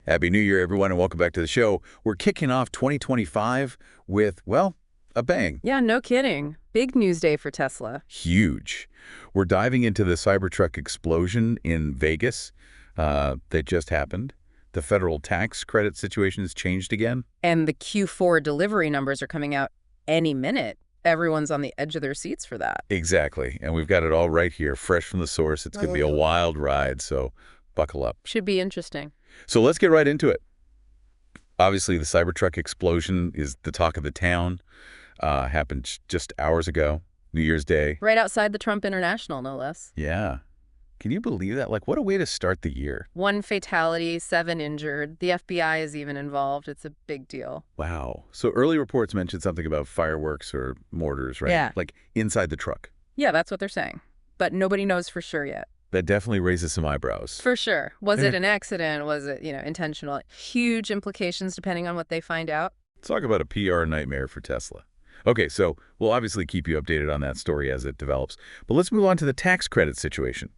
Happy New Year, everyone, and welcome back to the show. We're kicking off 2025 with, well, a bang. Yeah, no kidding. Big news day for Tesla. Huge. We're diving into the Cybertruck explosion in Vegas that just happened. The federal tax credit situation has changed again. And the Q4 delivery numbers are coming out any minute. Everyone's on the edge of their seats for that. Exactly. And we've got it all right here, fresh from the source. It's going to be a wild ride, so buckle up. Should be interesting. So let's get right into it. Obviously, the Cybertruck explosion is the talk of the town. Happened just hours ago, New Year's Day. Right outside the Trump International, no less. Yeah. Can you believe that? Like, what a way to start the year. 1 fatality, 7 injured. The FBI is even involved. It's a big deal. Wow. So early reports mentioned something about fireworks or mortars, right? Yeah. Like inside the truck. Yeah, that's what they're saying. But nobody knows for sure yet. That definitely raises some eyebrows. For sure. Was it an accident? Was it, intentional? Huge implications depending on what they find out. Talk about a PR nightmare for Tesla. Okay, so we'll obviously keep you updated on that story as it develops. But let's move on to the tax credit situation.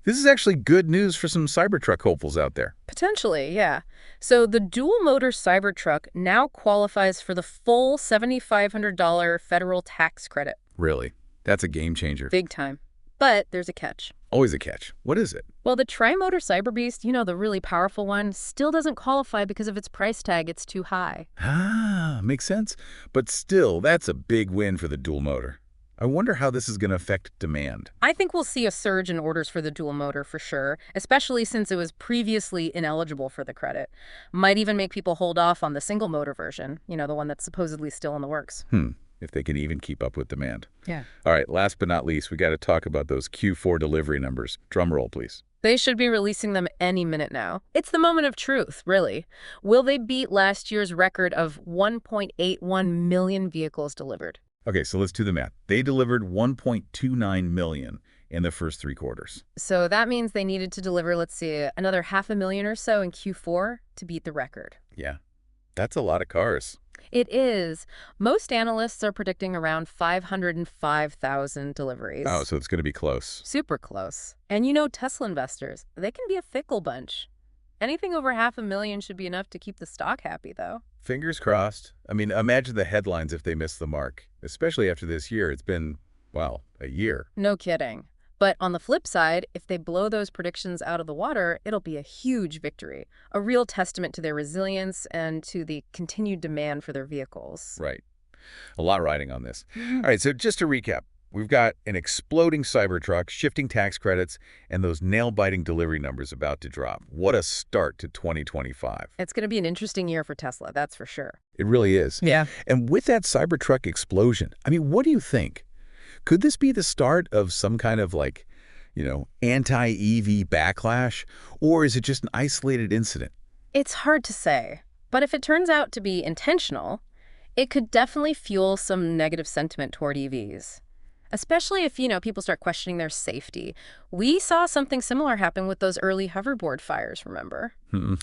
This is actually good news for some Cybertruck hopefuls out there. Potentially, yeah. So the dual-motor Cybertruck now qualifies for the full $7,500 federal tax credit. Really? That's a game changer. Big time. But there's a catch. Always a catch. What is it? Well, the tri-motor Cyberbeast, the really powerful one, still doesn't qualify because of its price tag. It's too high. Ah, makes sense. But still, that's a big win for the dual motor. I wonder how this is going to affect demand. I think we'll see a surge in orders for the dual motor for sure, especially since it was previously ineligible for the credit. Might even make people hold off on the single motor version, the one that's supposedly still in the works. If they can even keep up with demand. Yeah. All right, last but not least, we got to talk about those Q4 delivery numbers. Drum roll, please. They should be releasing them any minute now. It's the moment of truth, really. Will they beat last year's record of 1.81 million vehicles delivered? Okay, so let's do the math. They delivered 1.29 million in the first 3 quarters. So that means they needed to deliver, let's see, another 500,000 or so in Q4 to beat the record. Yeah, that's a lot of cars. It is. Most analysts are predicting around 505,000 deliveries. Oh, so it's going to be close. Super close. And Tesla investors, they can be a fickle bunch. Anything over 500,000 should be enough to keep the stock happy, though. Fingers crossed. I mean, imagine the headlines if they miss the mark, especially after this year. It's been, well, a year. No kidding. But on the flip side, if they blow those predictions out of the water, it'll be a huge victory, a real testament to their resilience and to the continued demand for their vehicles. Right. A lot riding on this. All right, so just to recap, we've got an exploding Cybertruck, shifting tax credits, and those nail-biting delivery numbers about to drop. What a start to 2025. It's going to be an interesting year for Tesla, that's for sure. It really is. Yeah. And with that Cybertruck explosion, I mean, what do you think? Could this be the start of some kind of anti-EV backlash, or is it just an isolated incident? It's hard to say, but if it turns out to be intentional, it could definitely fuel some negative sentiment toward EVs. Especially if, people start questioning their safety. We saw something similar happen with those early hoverboard fires, remember?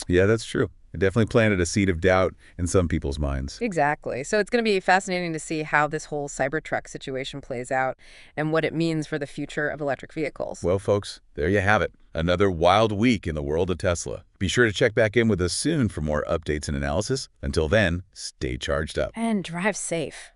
Yeah, that's true. It definitely planted a seed of doubt in some people's minds. Exactly. So it's going to be fascinating to see how this whole Cybertruck situation plays out and what it means for the future of electric vehicles. Well, folks, there you have it. Another wild week in the world of Tesla. Be sure to check back in with us soon for more updates and analysis. Until then, stay charged up. And drive safe.